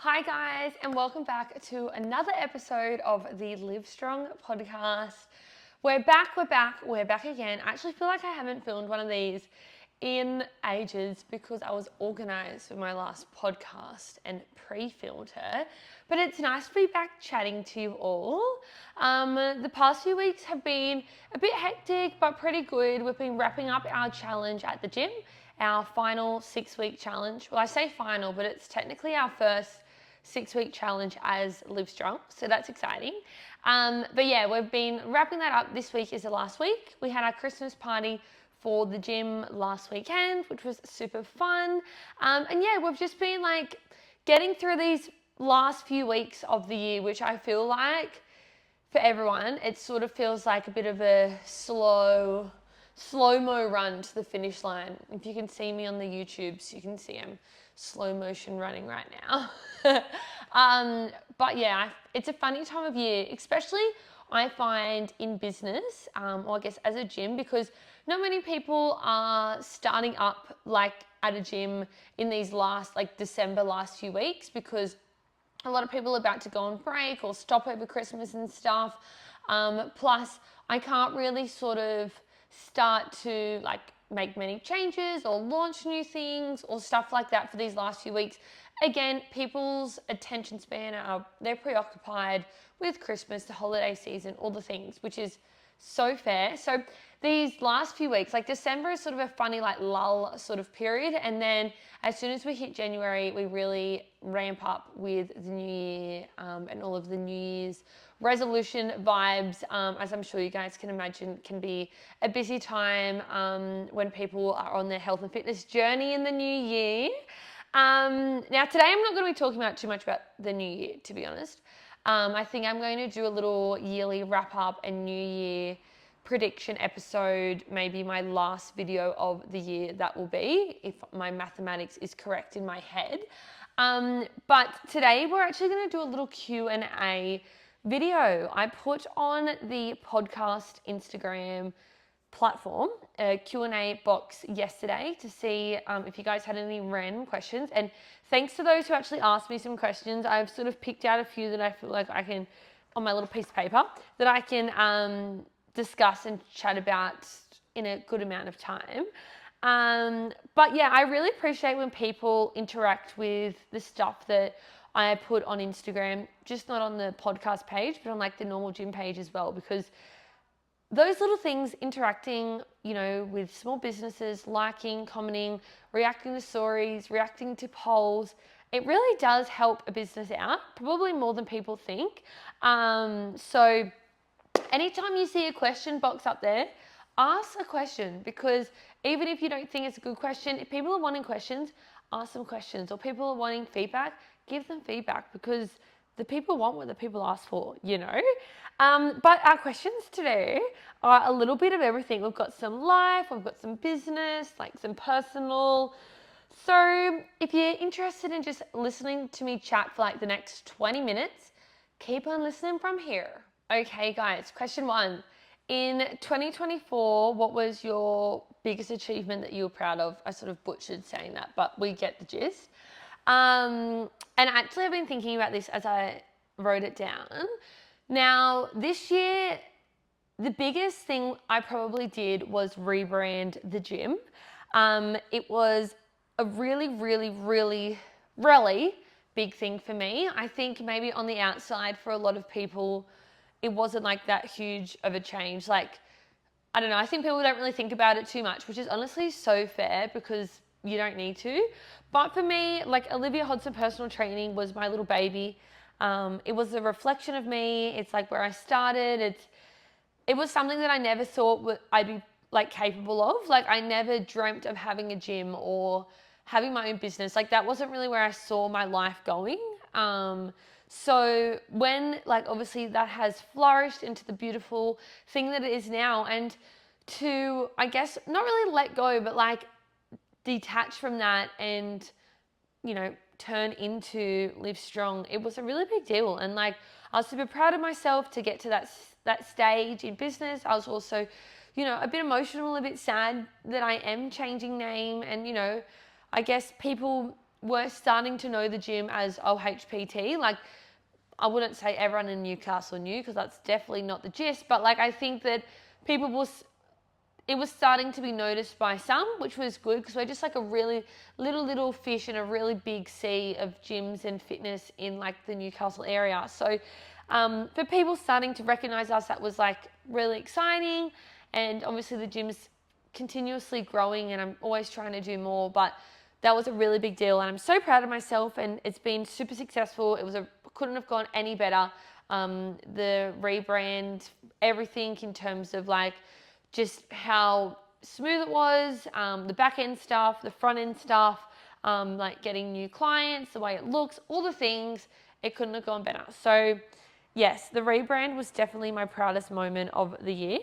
Hi guys, and welcome back to another episode of the Live Strong podcast. We're back again. I actually feel like I haven't filmed one of these in ages because I was organized for my last podcast and pre-filmed her. But it's nice to be back chatting to you all. The past few weeks have been a bit hectic, but pretty good. We've been wrapping up our challenge at the gym, our final 6-week challenge. Well, I say final, but it's technically our first 6-week challenge as Live Strong, so that's exciting. But yeah, we've been wrapping that up. This week is the last week. We had our Christmas party for the gym last weekend, which was super fun. And yeah, we've just been like getting through these last few weeks of the year, which I feel like for everyone, it sort of feels like a bit of a slow-mo run to the finish line. If you can see me on the YouTubes, you can see I'm slow motion running right now. But yeah, it's a funny time of year, especially I find in business, or I guess as a gym, because not many people are starting up like at a gym in these December last few weeks, because a lot of people are about to go on break or stop over Christmas and stuff. Plus, I can't really sort of start to make many changes or launch new things or stuff like that for these last few weeks. Again, people's attention span they're preoccupied with Christmas, the holiday season, all the things, which is so fair. So these last few weeks, like December is sort of a funny lull sort of period, and then as soon as we hit January, we really ramp up with the new year and all of the New Year's resolution vibes. As I'm sure you guys can imagine, can be a busy time when people are on their health and fitness journey in the new year. Now today I'm not going to be talking about too much about the new year, to be honest. I think I'm going to do a little yearly wrap up and new year prediction episode, maybe my last video of the year that will be, if my mathematics is correct in my head. But today we're actually going to do a little Q&A video. I put on the podcast Instagram platform a Q&A box yesterday to see if you guys had any random questions, and thanks to those who actually asked me some questions. I've sort of picked out a few that I feel like I can, on my little piece of paper, that I can discuss and chat about in a good amount of time. But yeah, I really appreciate when people interact with the stuff that I put on Instagram, just not on the podcast page, but on the normal gym page as well, because those little things, interacting, with small businesses, liking, commenting, reacting to stories, reacting to polls, it really does help a business out, probably more than people think. So anytime you see a question box up there, ask a question, because even if you don't think it's a good question, if people are wanting questions, ask them questions, or people are wanting feedback, give them feedback, because the people want what the people ask for, But our questions today are a little bit of everything. We've got some life, we've got some business, some personal. So if you're interested in just listening to me chat for the next 20 minutes, keep on listening from here. Okay, guys, question 1. In 2024, what was your biggest achievement that you were proud of? I sort of butchered saying that, but we get the gist. And actually, I've been thinking about this as I wrote it down. Now, this year, the biggest thing I probably did was rebrand the gym. It was a really, really, really, really big thing for me. I think maybe on the outside for a lot of people, it wasn't that huge of a change. I don't know, I think people don't really think about it too much, which is honestly so fair, because you don't need to. But for me, Olivia Hodson Personal Training was my little baby. It was a reflection of me. It's where I started. It was something that I never thought I'd be capable of. I never dreamt of having a gym or having my own business. That wasn't really where I saw my life going. So when obviously that has flourished into the beautiful thing that it is now, and to, I guess, not really let go, but detach from that and, turn into Live Strong, it was a really big deal. And I was super proud of myself to get to that stage in business. I was also, a bit emotional, a bit sad that I am changing name. And, I guess people, were starting to know the gym as OHPT. Like, I wouldn't say everyone in Newcastle knew, because that's definitely not the gist, but like I think that it was starting to be noticed by some, which was good, because we're just like a really little fish in a really big sea of gyms and fitness in like the Newcastle area. So for people starting to recognize us, that was like really exciting. And obviously the gym's continuously growing and I'm always trying to do more, but that was a really big deal. And I'm so proud of myself, and it's been super successful. Couldn't have gone any better. The rebrand, everything in terms of like just how smooth it was, the back end stuff, the front end stuff, like getting new clients, the way it looks, all the things, it couldn't have gone better. So yes, the rebrand was definitely my proudest moment of the year.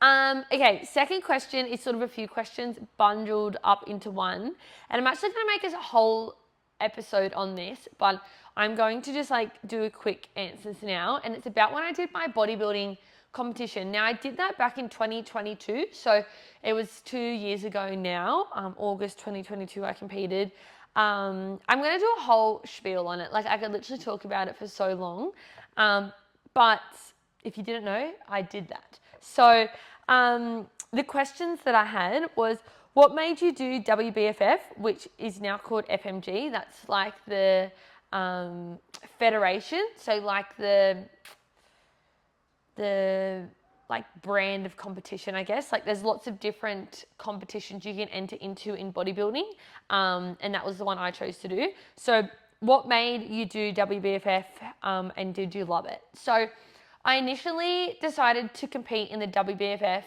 Okay, second question is sort of a few questions bundled up into one. And I'm actually going to make a whole episode on this, but I'm going to just like do a quick answers now. And it's about when I did my bodybuilding competition. Now I did that back in 2022. So it was 2 years ago now, August 2022 I competed. I'm going to do a whole spiel on it. Like I could literally talk about it for so long. But if you didn't know, I did that. So the questions that I had was, what made you do WBFF, which is now called FMG? That's like the federation. So like the like brand of competition, I guess. Like there's lots of different competitions you can enter into in bodybuilding. And that was the one I chose to do. So what made you do WBFF and did you love it? So I initially decided to compete in the WBFF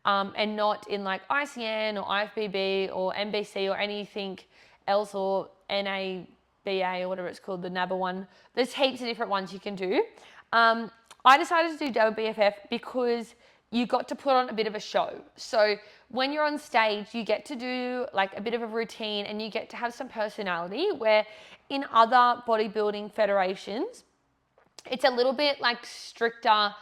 and not in like ICN or IFBB or NBC or anything else, or NABA or whatever it's called, the NABA one. There's heaps of different ones you can do. I decided to do WBFF because you got to put on a bit of a show. So when you're on stage, you get to do like a bit of a routine and you get to have some personality, where in other bodybuilding federations, it's a little bit like stricter.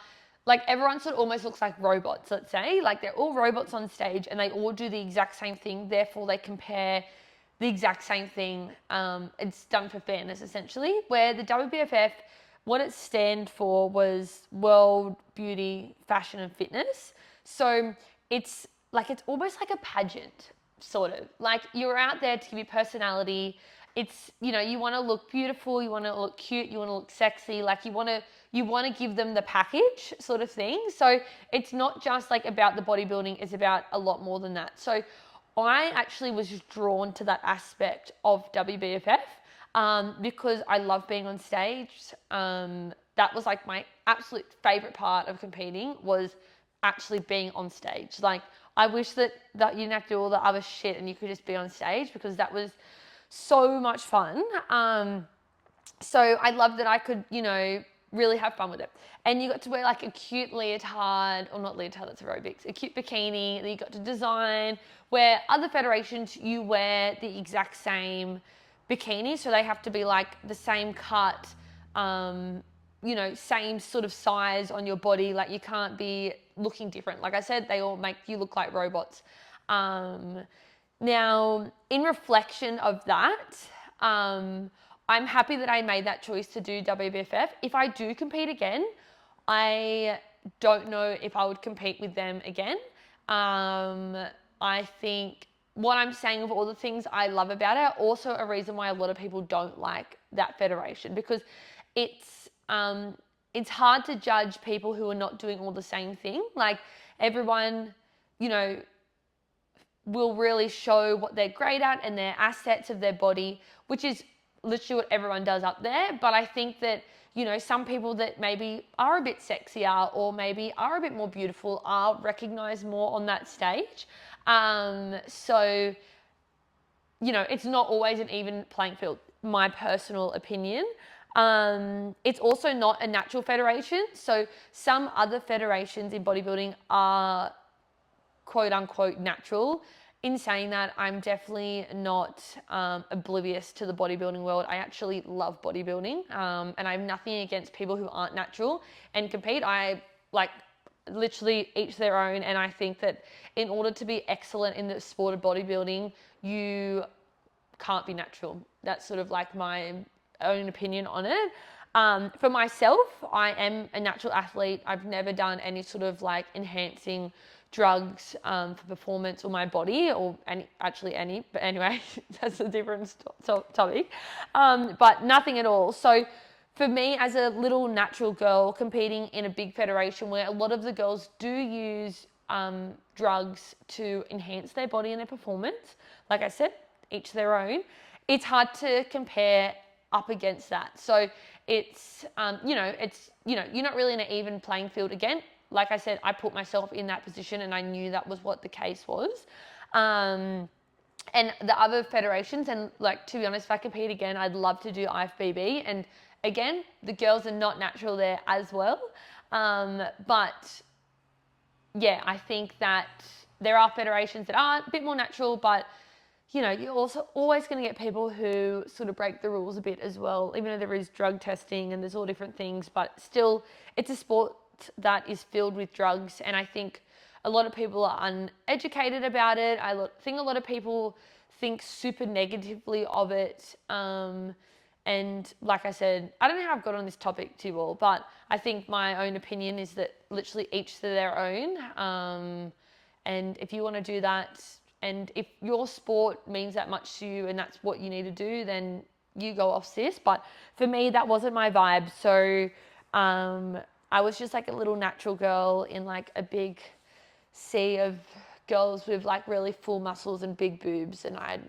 Like everyone sort of almost looks like robots, let's say. Like they're all robots on stage and they all do the exact same thing. Therefore, they compare the exact same thing. It's done for fairness, essentially. Where the WBFF, what it stand for was World Beauty, Fashion and Fitness. So it's almost like a pageant, sort of. Like you're out there to give your personality. It's, you know, you want to look beautiful, you want to look cute, you want to look sexy, like you want to give them the package sort of thing. So it's not just like about the bodybuilding, it's about a lot more than that. So I actually was just drawn to that aspect of WBFF because I love being on stage. That was like my absolute favorite part of competing, was actually being on stage. Like I wish that you didn't have to do all the other shit and you could just be on stage, because that was so much fun. So I loved that I could, you know, really have fun with it. And you got to wear like a cute leotard, or not leotard, that's aerobics, a cute bikini that you got to design, where other federations you wear the exact same bikini. So they have to be like the same cut, you know, same sort of size on your body. Like you can't be looking different. Like I said, they all make you look like robots. Now, in reflection of that, I'm happy that I made that choice to do WBFF. If I do compete again, I don't know if I would compete with them again. I think what I'm saying of all the things I love about it, also a reason why a lot of people don't like that federation, because it's hard to judge people who are not doing all the same thing. Like everyone, you know, will really show what they're great at and their assets of their body, which is literally what everyone does up there. But I think that, you know, some people that maybe are a bit sexier or maybe are a bit more beautiful are recognized more on that stage. So, you know, it's not always an even playing field, my personal opinion. It's also not a natural federation. So some other federations in bodybuilding are quote unquote natural. In saying that, I'm definitely not oblivious to the bodybuilding world. I actually love bodybuilding, and I have nothing against people who aren't natural and compete. I like literally each their own, and I think that in order to be excellent in the sport of bodybuilding, you can't be natural. That's sort of like my own opinion on it. For myself, I am a natural athlete. I've never done any sort of like enhancing drugs for performance or my body or any, but anyway, that's a different topic. But nothing at all. So for me, as a little natural girl competing in a big federation where a lot of the girls do use drugs to enhance their body and their performance, like I said, each their own, it's hard to compare up against that. So it's, you're not really in an even playing field again. Like I said, I put myself in that position and I knew that was what the case was. And the other federations, and like, to be honest, if I compete again, I'd love to do IFBB. And again, the girls are not natural there as well. But yeah, I think that there are federations that are a bit more natural, but you're also always going to get people who sort of break the rules a bit as well, even though there is drug testing and there's all different things, but still it's a sport that is filled with drugs. And I think a lot of people are uneducated about it. I think a lot of people think super negatively of it. And like I said, I don't know how I've got on this topic to you all, but I think my own opinion is that literally each to their own. And if you want to do that, and if your sport means that much to you and that's what you need to do, then you go off, sis. But for me, that wasn't my vibe. So I was just like a little natural girl in like a big sea of girls with like really full muscles and big boobs, and I had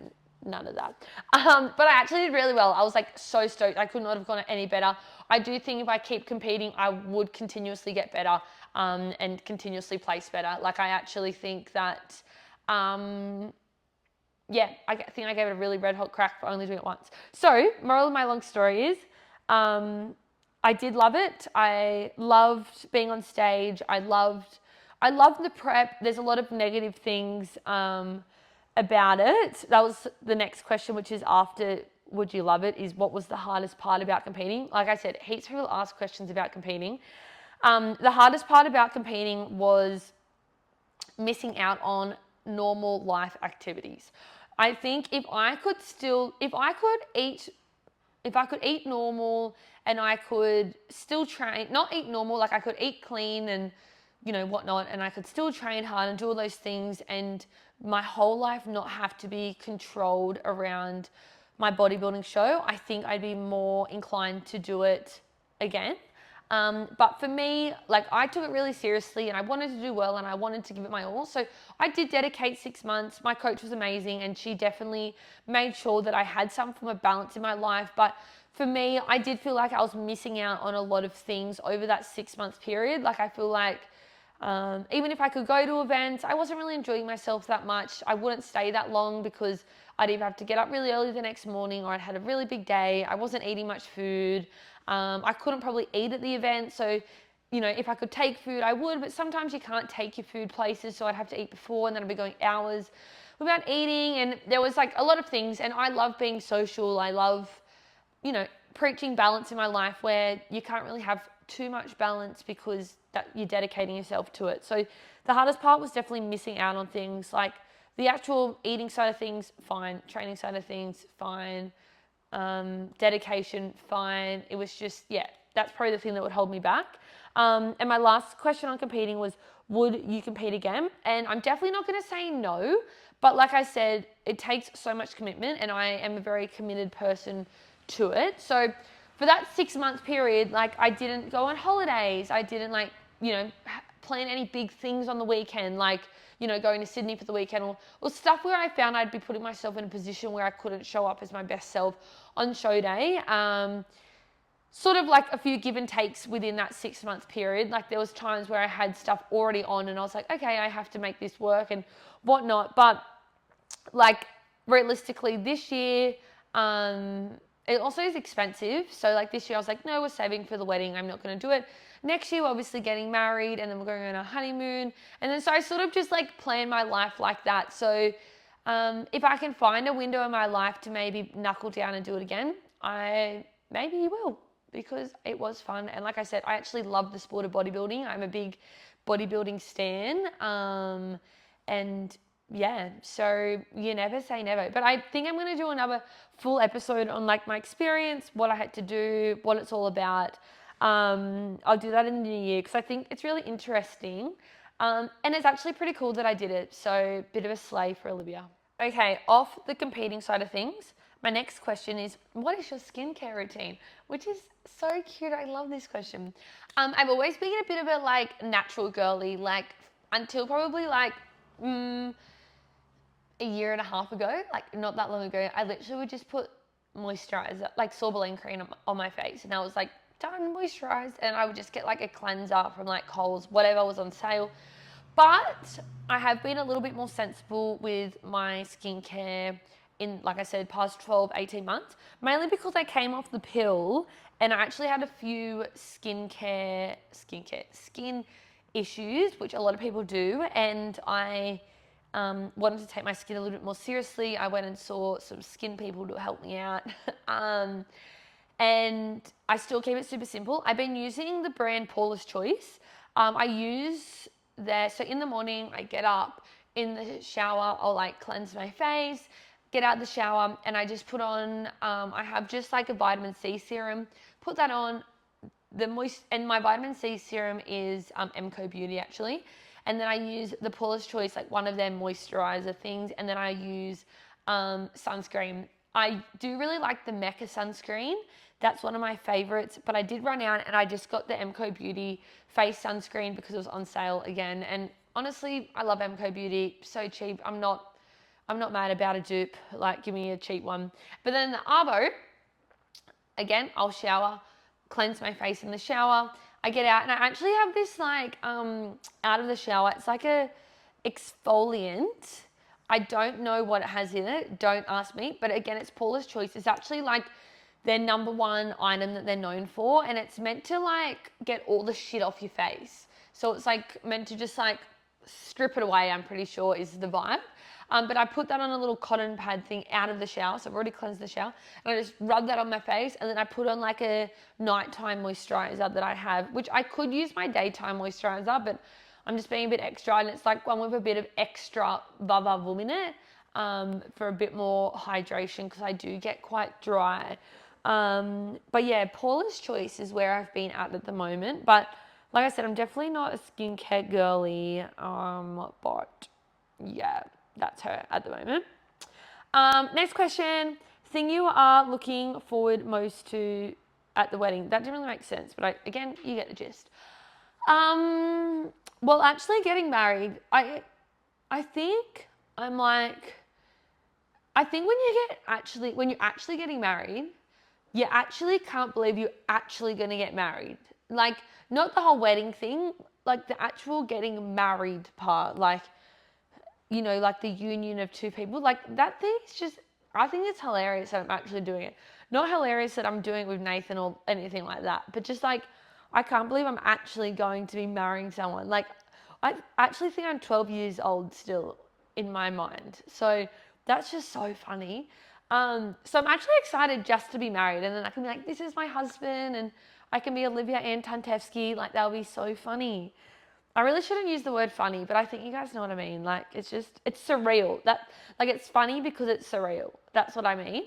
none of that. But I actually did really well. I was like so stoked. I could not have gone any better. I do think if I keep competing, I would continuously get better and continuously place better. Like I actually think that I think I gave it a really red hot crack for only doing it once. So, moral of my long story is, I did love it. I loved being on stage. I loved the prep. There's a lot of negative things about it. That was the next question, which is after would you love it, is what was the hardest part about competing? Like I said, heaps of people ask questions about competing. The hardest part about competing was missing out on normal life activities. I think if I could eat normal and I could still train, not eat normal, like I could eat clean and whatnot, and I could still train hard and do all those things, and my whole life not have to be controlled around my bodybuilding show, I think I'd be more inclined to do it again. But for me, like I took it really seriously and I wanted to do well and I wanted to give it my all. So I did dedicate 6 months. My coach was amazing and she definitely made sure that I had some form of balance in my life. But for me, I did feel like I was missing out on a lot of things over that 6 month period. Like I feel like even if I could go to events, I wasn't really enjoying myself that much. I wouldn't stay that long because I'd either have to get up really early the next morning or I'd had a really big day. I wasn't eating much food. I couldn't probably eat at the event. So, if I could take food, I would, but sometimes you can't take your food places. So I'd have to eat before and then I'd be going hours without eating. And there was like a lot of things. And I love being social. I love, preaching balance in my life where you can't really have too much balance because that you're dedicating yourself to it. So the hardest part was definitely missing out on things like the actual eating side of things, fine. Training side of things, fine. Dedication, fine. It was just, that's probably the thing that would hold me back. And my last question on competing was, would you compete again? And I'm definitely not going to say no, but like I said, it takes so much commitment and I am a very committed person to it. So for that 6 month period, like I didn't go on holidays. I didn't plan any big things on the weekend, like, going to Sydney for the weekend or stuff where I found I'd be putting myself in a position where I couldn't show up as my best self on show day. Sort of like a few give and takes within that 6 month period. Like there was times where I had stuff already on and I was like, okay, I have to make this work and whatnot. But like realistically this year, it also is expensive. So like this year I was like, no, we're saving for the wedding. I'm not going to do it. Next year, we're obviously getting married and then we're going on a honeymoon. And then so I sort of just like plan my life like that. So if I can find a window in my life to maybe knuckle down and do it again, I maybe will because it was fun. And like I said, I actually love the sport of bodybuilding. I'm a big bodybuilding stan. And yeah, so you never say never. But I think I'm going to do another full episode on like my experience, what I had to do, what it's all about. I'll do that in the new year because I think it's really interesting. And it's actually pretty cool that I did it. So bit of a slay for Olivia. Okay, off the competing side of things, my next question is, what is your skincare routine? Which is so cute. I love this question. I've always been a bit of a like natural girly, like until probably like a year and a half ago, like not that long ago, I literally would just put moisturizer, like Sorbolene cream on my face, and I was like, done, moisturized, and I would just get like a cleanser from like Kohl's, whatever was on sale. But I have been a little bit more sensible with my skincare in, like I said, past 12, 18 months, mainly because I came off the pill and I actually had a few skin issues, which a lot of people do, and I wanted to take my skin a little bit more seriously. I went and saw some skin people to help me out. And I still keep it super simple. I've been using the brand Paula's Choice. I use so in the morning, I get up, in the shower, I'll like cleanse my face, get out the shower, and I just put on, I have just like a vitamin C serum, put that on, and my vitamin C serum is Emco Beauty actually. And then I use the Paula's Choice, like one of their moisturizer things, and then I use sunscreen. I do really like the Mecca sunscreen. That's one of my favorites, but I did run out and I just got the Emco Beauty face sunscreen because it was on sale again. And honestly, I love Emco Beauty, so cheap. I'm not mad about a dupe, like give me a cheap one. But then the Arvo, again, I'll shower, cleanse my face in the shower. I get out and I actually have this like out of the shower. It's like a exfoliant. I don't know what it has in it. Don't ask me. But again, it's Paula's Choice. It's actually like their number one item that they're known for, and it's meant to like get all the shit off your face. So it's like meant to just like strip it away, I'm pretty sure is the vibe. But I put that on a little cotton pad thing out of the shower. So I've already cleansed the shower. And I just rub that on my face. And then I put on like a nighttime moisturizer that I have, which I could use my daytime moisturizer, but I'm just being a bit extra. And it's like one with a bit of extra Vava Voom in it for a bit more hydration because I do get quite dry. But yeah, Paula's Choice is where I've been at the moment. But like I said, I'm definitely not a skincare girly. But yeah, that's her at the moment. Next question. Thing you are looking forward most to at the wedding. That didn't really make sense, but again, you get the gist. Well, actually getting married, I think I'm like, I think when you're actually getting married, you actually can't believe you're actually going to get married. Like, not the whole wedding thing, like the actual getting married part, like, you know, like the union of two people. Like, that thing is just, I think it's hilarious that I'm actually doing it. Not hilarious that I'm doing it with Nathan or anything like that, but just like, I can't believe I'm actually going to be marrying someone. Like, I actually think I'm 12 years old still in my mind. So that's just so funny. So I'm actually excited just to be married, and then I can be like, this is my husband, and I can be Olivia Ann Tantevsky. Like, that'll be so funny. I really shouldn't use the word funny, but I think you guys know what I mean. Like, it's surreal. Like, it's funny because it's surreal. That's what I mean.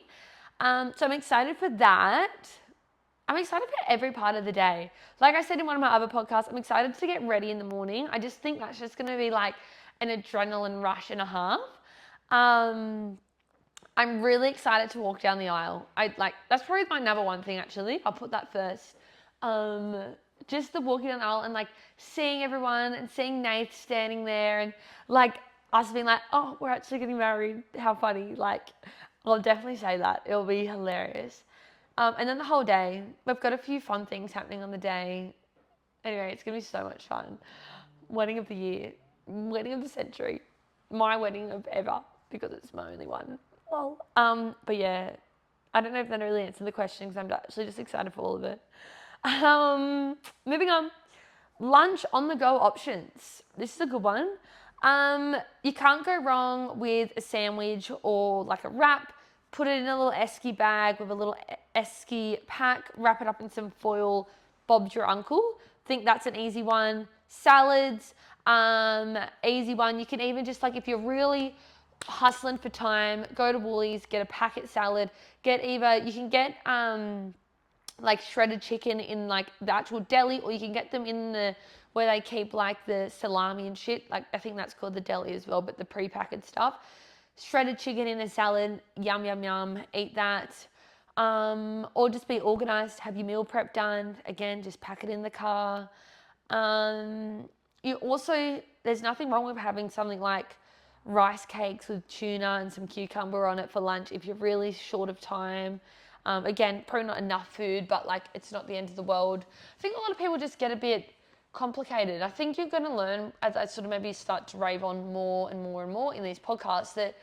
So I'm excited for that. I'm excited for every part of the day. Like I said in one of my other podcasts, I'm excited to get ready in the morning. I just think that's just going to be like an adrenaline rush and a half. I'm really excited to walk down the aisle. That's probably my number one thing actually. I'll put that first. Just the walking down the aisle and like seeing everyone and seeing Nath standing there and like us being like, oh, we're actually getting married. How funny. Like, I'll definitely say that. It'll be hilarious. And then the whole day, we've got a few fun things happening on the day. Anyway, it's going to be so much fun. Wedding of the year, wedding of the century, my wedding of ever, because it's my only one. Well, but yeah, I don't know if that really answered the question because I'm actually just excited for all of it. Moving on. Lunch on the go options. This is a good one. You can't go wrong with a sandwich or like a wrap. Put it in a little esky bag with a little esky pack, wrap it up in some foil, Bob's your uncle. Think that's an easy one. salads, easy one. You can even just like, if you're really hustling for time, go to Woolies, get a packet salad, you can get like shredded chicken in like the actual deli, or you can get them in the where they keep like the salami and shit. Like I think that's called the deli as well, but the pre-packaged stuff. Shredded chicken in a salad, yum yum yum. Eat that. Or just be organized. Have your meal prep done. Again, just pack it in the car. You also, there's nothing wrong with having something like rice cakes with tuna and some cucumber on it for lunch if you're really short of time. Again, probably not enough food, but like it's not the end of the world. I think a lot of people just get a bit complicated. I think you're going to learn as I sort of maybe start to rave on more and more and more in these podcasts that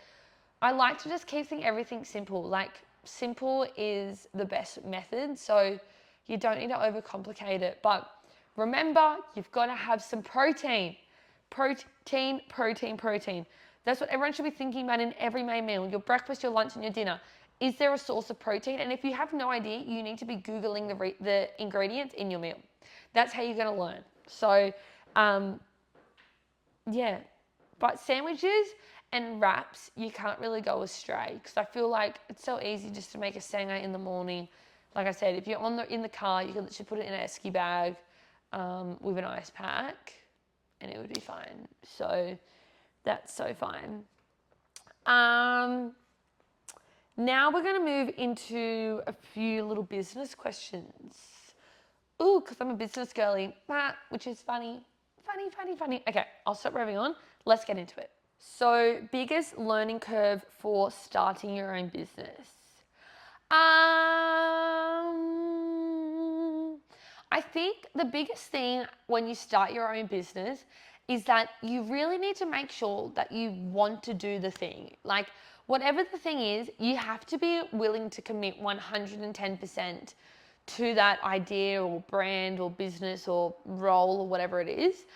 I like to just keep everything simple. Like simple is the best method. So you don't need to overcomplicate it. But remember, you've got to have some protein. Protein, protein, protein. That's what everyone should be thinking about in every main meal. Your breakfast, your lunch, and your dinner. Is there a source of protein? And if you have no idea, you need to be Googling the ingredients in your meal. That's how you're going to learn. So, yeah. But sandwiches and wraps, you can't really go astray because I feel like it's so easy just to make a sanger in the morning. Like I said, if you're in the car, you can literally put it in an esky bag with an ice pack and it would be fine. So that's so fine. Now we're going to move into a few little business questions. Ooh, because I'm a business girly, which is funny. Okay, I'll stop raving on. Let's get into it. So, biggest learning curve for starting your own business. I think the biggest thing when you start your own business is that you really need to make sure that you want to do the thing. Like, whatever the thing is, you have to be willing to commit 110% to that idea or brand or business or role or whatever it is.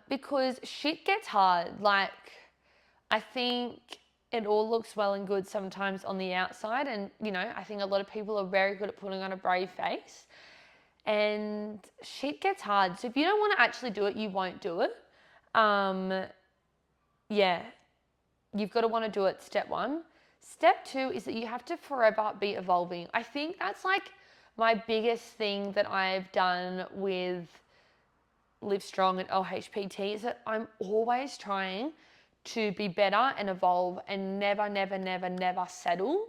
Because shit gets hard. Like, I think it all looks well and good sometimes on the outside. And, you know, I think a lot of people are very good at putting on a brave face. And shit gets hard. So if you don't want to actually do it, you won't do it. Yeah, you've got to want to do it, step one. Step two is that you have to forever be evolving. I think that's like my biggest thing that I've done with Live Strong and LHPT is that I'm always trying to be better and evolve and never settle.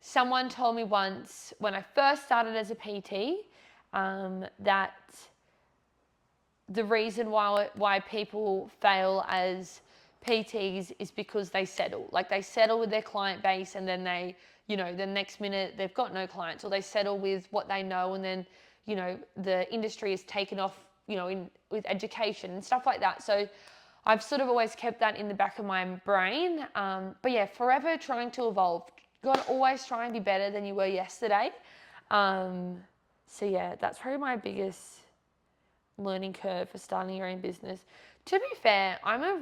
Someone told me once when I first started as a PT that the reason why people fail as PTs is because they settle. Like they settle with their client base and then they, you know, the next minute they've got no clients, or they settle with what they know and then, you know, the industry is taken off, you know, with education and stuff like that. So I've sort of always kept that in the back of my brain. But yeah, forever trying to evolve. You got to always try and be better than you were yesterday. So yeah, that's probably my biggest learning curve for starting your own business. To be fair, I'm a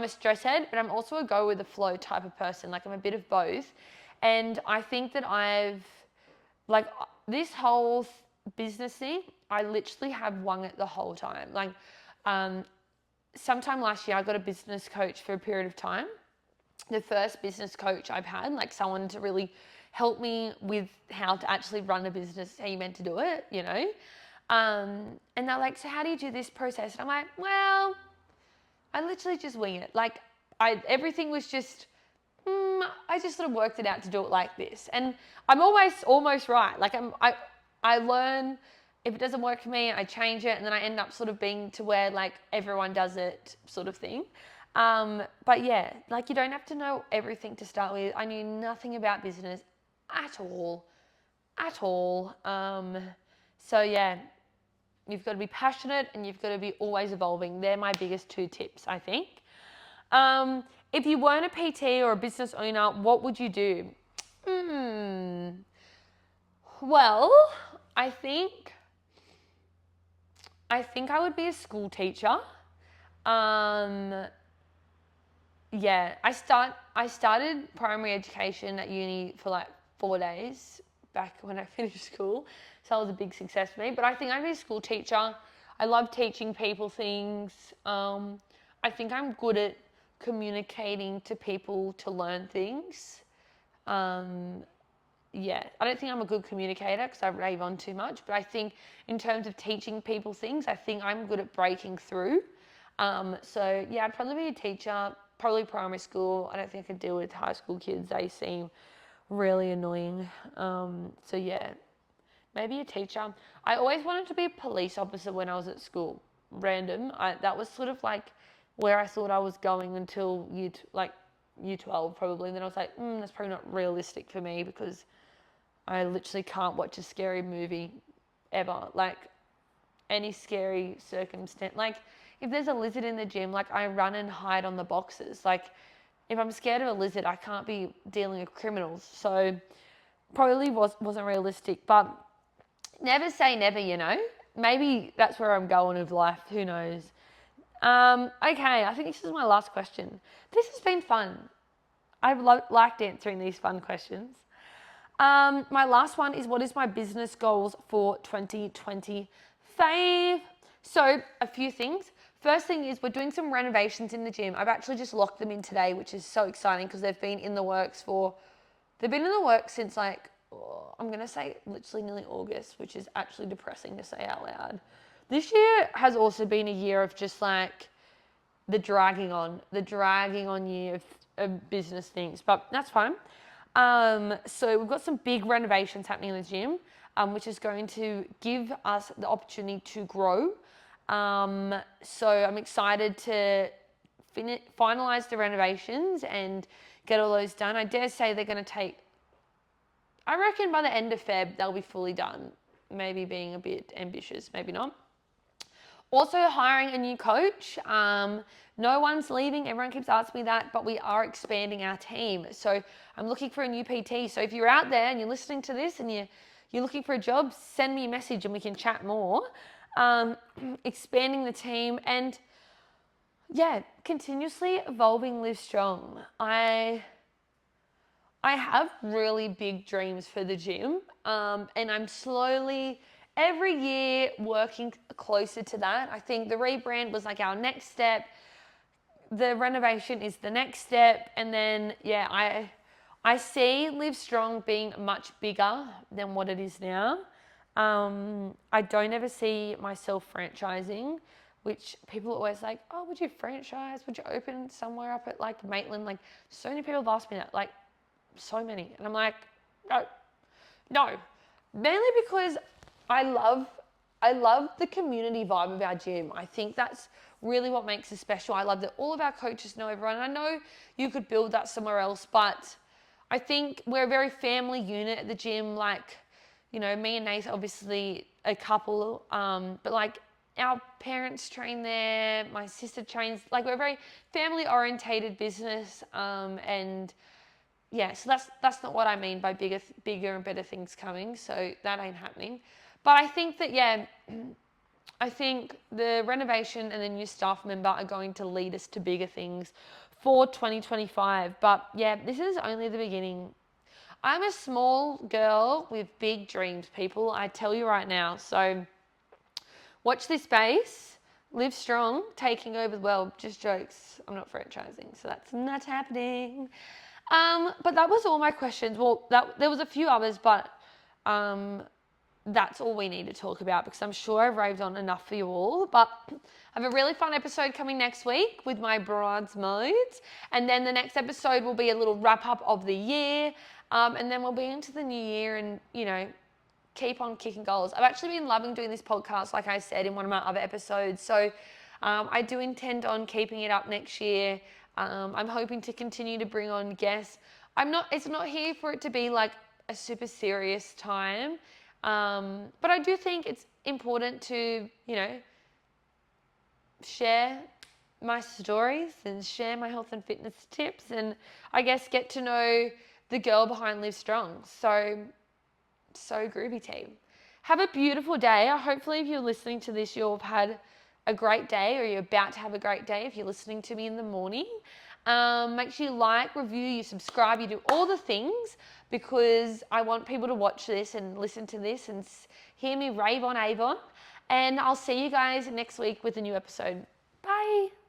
stress head, but I'm also a go with the flow type of person. Like I'm a bit of both. And I think that like this whole business thing, I literally have wung it the whole time. Like, sometime last year, I got a business coach for a period of time. The first business coach I've had, like someone to really help me with how to actually run a business, how you meant to do it, you know? And they're like, so how do you do this process? And I'm like, well, I literally just wing it. Like everything was just, I just sort of worked it out to do it like this. And I'm always almost right. Like I learn, if it doesn't work for me, I change it. And then I end up sort of being to where like everyone does it sort of thing. But yeah, like you don't have to know everything to start with. I knew nothing about business at all. So yeah, you've got to be passionate and you've got to be always evolving. They're my biggest two tips, I think. If you weren't a PT or a business owner, what would you do? Well, I think I would be a school teacher. Yeah, I started primary education at uni for like 4 days back when I finished school. So that was a big success for me. But I think I'm a school teacher. I love teaching people things. I think I'm good at communicating to people to learn things. Yeah, I don't think I'm a good communicator because I rave on too much, but I think in terms of teaching people things, I think I'm good at breaking through. So yeah, I'd probably be a teacher, probably primary school. I don't think I could deal with high school kids. They seem really annoying. So yeah, maybe a teacher. I always wanted to be a police officer when I was at school. Random. That was sort of like where I thought I was going until year 12 probably. And then I was like, that's probably not realistic for me because I literally can't watch a scary movie ever. Like any scary circumstance. Like if there's a lizard in the gym, like I run and hide on the boxes. Like if I'm scared of a lizard, I can't be dealing with criminals. So probably wasn't realistic. But never say never, you know. Maybe that's where I'm going with life. Who knows? Okay, I think this is my last question. This has been fun. I've liked answering these fun questions. My last one is, what is my business goals for 2025? So a few things. First thing is we're doing some renovations in the gym. I've actually just locked them in today, which is so exciting because they've been in the works since I'm going to say literally nearly August, which is actually depressing to say out loud. This year has also been a year of just like the dragging on year of business things, but that's fine. So we've got some big renovations happening in the gym, which is going to give us the opportunity to grow. So I'm excited to finalize the renovations and get all those done. I dare say they're going to take, I reckon by the end of Feb, they'll be fully done. Maybe being a bit ambitious, maybe not. Also hiring a new coach. No one's leaving. Everyone keeps asking me that, but we are expanding our team. So I'm looking for a new PT. So if you're out there and you're listening to this and you're looking for a job, send me a message and we can chat more. Expanding the team and yeah, continuously evolving Live Strong. I have really big dreams for the gym, and I'm slowly, every year, working closer to that. I think the rebrand was like our next step. The renovation is the next step. And then, yeah, I see Live Strong being much bigger than what it is now. I don't ever see myself franchising, which people are always like, oh, would you franchise? Would you open somewhere up at like Maitland? Like so many people have asked me that, like so many. And I'm like, no. Mainly because I love the community vibe of our gym. I think that's really what makes it special. I love that all of our coaches know everyone. I know you could build that somewhere else, but I think we're a very family unit at the gym. Like, you know, me and Nate obviously a couple, but like our parents train there, my sister trains, like we're a very family orientated business, and yeah, so that's not what I mean by bigger and better things coming. So that ain't happening. But I think that, yeah, I think the renovation and the new staff member are going to lead us to bigger things for 2025. But yeah, this is only the beginning. I'm a small girl with big dreams, people. I tell you right now. So watch this space. Live Strong, taking over the world. Just jokes. I'm not franchising, so that's not happening. But that was all my questions. Well, there was a few others, but that's all we need to talk about because I'm sure I've raved on enough for you all. But I have a really fun episode coming next week with my bridesmaids. And then the next episode will be a little wrap up of the year. And then we'll be into the new year and, you know, keep on kicking goals. I've actually been loving doing this podcast, like I said in one of my other episodes. So I do intend on keeping it up next year. I'm hoping to continue to bring on guests. It's not here for it to be like a super serious time. But I do think it's important to, you know, share my stories and share my health and fitness tips and I guess get to know the girl behind Live Strong. So groovy team. Have a beautiful day. Hopefully if you're listening to this, you'll have had a great day or you're about to have a great day if you're listening to me in the morning. Make sure you like, review, you subscribe, you do all the things, because I want people to watch this and listen to this and hear me rave on Avon. And I'll see you guys next week with a new episode. Bye.